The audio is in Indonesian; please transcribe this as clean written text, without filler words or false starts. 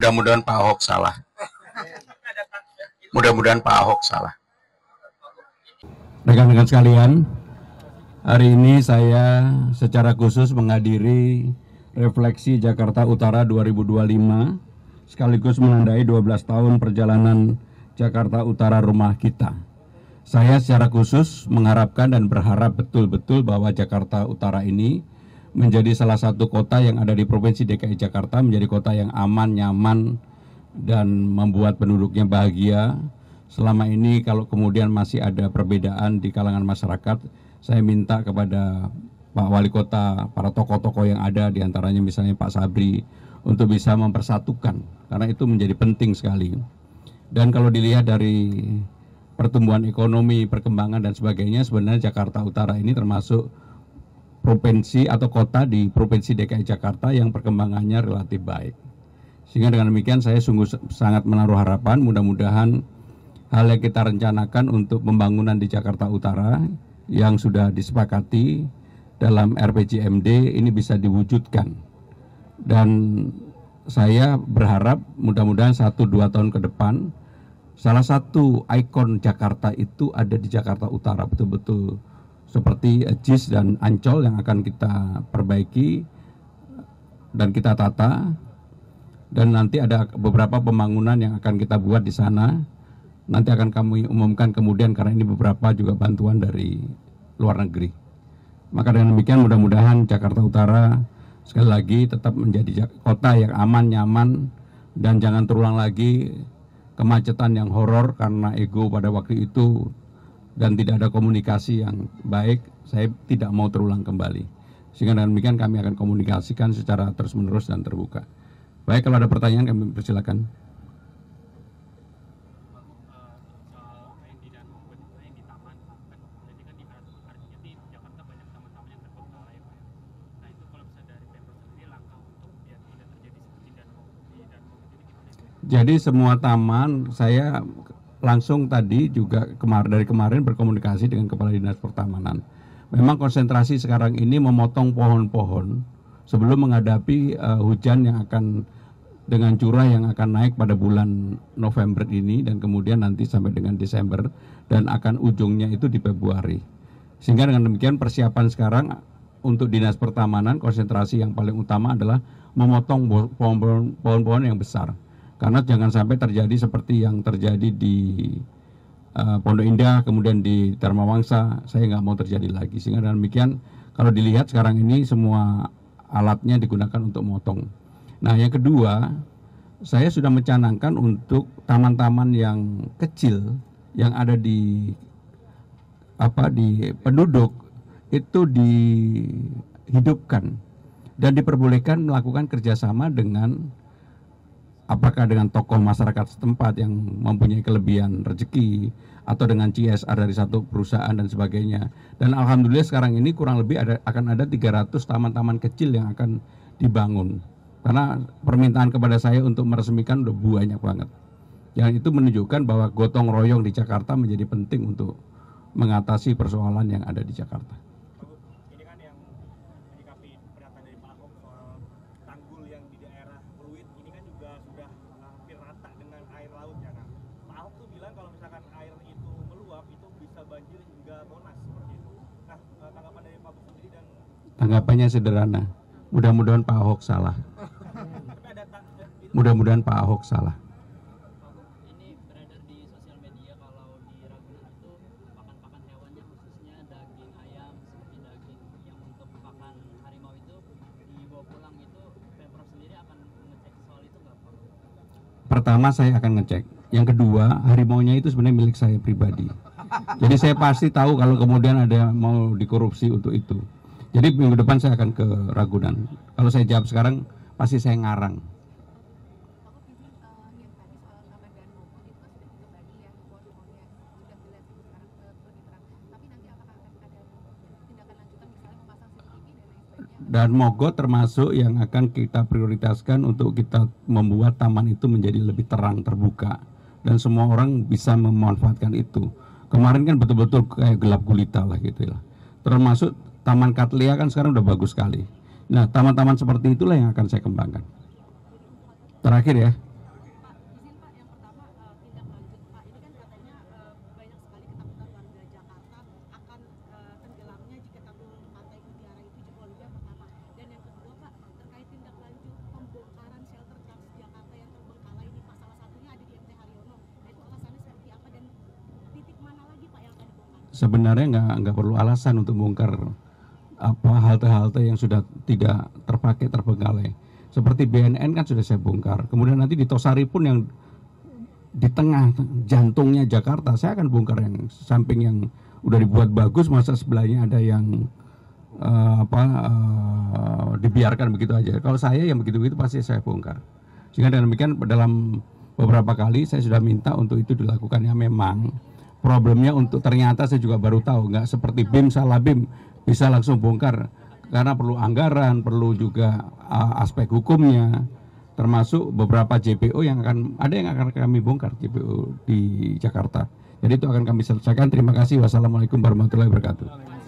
Mudah-mudahan Pak Ahok salah. Mudah-mudahan Pak Ahok salah. Rekan-rekan sekalian, hari ini saya secara khusus menghadiri refleksi Jakarta Utara 2025 sekaligus menandai 12 tahun perjalanan Jakarta Utara rumah kita. Saya secara khusus mengharapkan dan berharap betul-betul bahwa Jakarta Utara ini menjadi salah satu kota yang ada di Provinsi DKI Jakarta, menjadi kota yang aman, nyaman, dan membuat penduduknya bahagia. Selama ini kalau kemudian masih ada perbedaan di kalangan masyarakat, saya minta kepada Pak Wali Kota, para tokoh-tokoh yang ada, diantaranya misalnya Pak Sabri, untuk bisa mempersatukan, karena itu menjadi penting sekali. Dan kalau dilihat dari pertumbuhan ekonomi, perkembangan dan sebagainya, sebenarnya Jakarta Utara ini termasuk provinsi atau kota di Provinsi DKI Jakarta yang perkembangannya relatif baik. Sehingga dengan demikian saya sungguh sangat menaruh harapan, mudah-mudahan hal yang kita rencanakan untuk pembangunan di Jakarta Utara yang sudah disepakati dalam RPJMD ini bisa diwujudkan. Dan saya berharap mudah-mudahan 1-2 tahun ke depan salah satu ikon Jakarta itu ada di Jakarta Utara, betul-betul seperti JIS dan Ancol yang akan kita perbaiki dan kita tata. Dan nanti ada beberapa pembangunan yang akan kita buat di sana. Nanti akan kami umumkan kemudian karena ini beberapa juga bantuan dari luar negeri. Maka dengan demikian mudah-mudahan Jakarta Utara sekali lagi tetap menjadi kota yang aman, nyaman, dan jangan terulang lagi kemacetan yang horor karena ego pada waktu itu dan tidak ada komunikasi yang baik. Saya tidak mau terulang kembali. Sehingga dengan demikian kami akan komunikasikan secara terus-menerus dan terbuka. Baik, kalau ada pertanyaan kami persilakan. Jadi semua taman saya langsung tadi juga dari kemarin berkomunikasi dengan Kepala Dinas Pertamanan. Memang konsentrasi sekarang ini memotong pohon-pohon sebelum menghadapi hujan yang akan dengan curah yang akan naik pada bulan November ini dan kemudian nanti sampai dengan Desember dan akan ujungnya itu di Februari. Sehingga dengan demikian persiapan sekarang untuk Dinas Pertamanan konsentrasi yang paling utama adalah memotong pohon-pohon yang besar. Karena jangan sampai terjadi seperti yang terjadi di Pondok Indah, kemudian di Dharma Wangsa, saya nggak mau terjadi lagi. Sehingga dengan demikian, kalau dilihat sekarang ini semua alatnya digunakan untuk motong. Nah, yang kedua, saya sudah mencanangkan untuk taman-taman yang kecil yang ada di penduduk itu dihidupkan dan diperbolehkan melakukan kerjasama dengan apakah dengan tokoh masyarakat setempat yang mempunyai kelebihan rezeki atau dengan CSR dari satu perusahaan dan sebagainya. Dan alhamdulillah sekarang ini kurang lebih akan ada 300 taman-taman kecil yang akan dibangun. Karena permintaan kepada saya untuk meresmikan udah banyak banget. Yang itu menunjukkan bahwa gotong royong di Jakarta menjadi penting untuk mengatasi persoalan yang ada di Jakarta. Ini kan yang menyikapi pernyataan dari Pak Ahok soal tanggul yang di daerah Pluit ini kan juga sudah hampir rata dengan air lautnya. Nah, Pak Ahok tuh bilang kalau misalkan air itu meluap itu bisa banjir hingga Monas seperti itu. Nah, tanggapan dari Pak Ahok sendiri dan tanggapannya sederhana. Mudah-mudahan Pak Ahok salah. Mudah-mudahan Pak Ahok salah. Ini beredar di sosial media kalau di Ragunan itu pakan-pakan hewannya khususnya daging ayam seperti daging yang untuk pakan harimau itu dibawa pulang itu Pemprov sendiri akan mengecek soal itu nggak Pak? Pertama saya akan ngecek. Yang kedua, harimaunya itu sebenarnya milik saya pribadi. Jadi saya pasti tahu kalau kemudian ada mau dikorupsi untuk itu. Jadi minggu depan saya akan ke Ragunan. Kalau saya jawab sekarang pasti saya ngarang. Dan Mogot termasuk yang akan kita prioritaskan untuk kita membuat taman itu menjadi lebih terang, terbuka, dan semua orang bisa memanfaatkan itu. Kemarin kan betul-betul kayak gelap gulita lah gitu lah. Termasuk Taman Katlia kan sekarang udah bagus sekali. Nah, taman-taman seperti itulah yang akan saya kembangkan. Terakhir ya, sebenarnya nggak perlu alasan untuk bongkar apa halte-halte yang sudah tidak terpakai terbengkalai. Seperti BNN kan sudah saya bongkar. Kemudian nanti di Tosari pun yang di tengah jantungnya Jakarta saya akan bongkar, yang samping yang udah dibuat bagus, masa sebelahnya ada yang dibiarkan begitu aja. Kalau saya yang begitu-begitu pasti saya bongkar. Sehingga dengan demikian dalam beberapa kali saya sudah minta untuk itu dilakukan. Ya memang problemnya untuk ternyata saya juga baru tahu, nggak seperti BIM salah BIM bisa langsung bongkar, karena perlu anggaran, perlu juga aspek hukumnya, termasuk beberapa JPO yang akan kami bongkar, JPO di Jakarta. Jadi itu akan kami selesaikan. Terima kasih. Wassalamualaikum warahmatullahi wabarakatuh.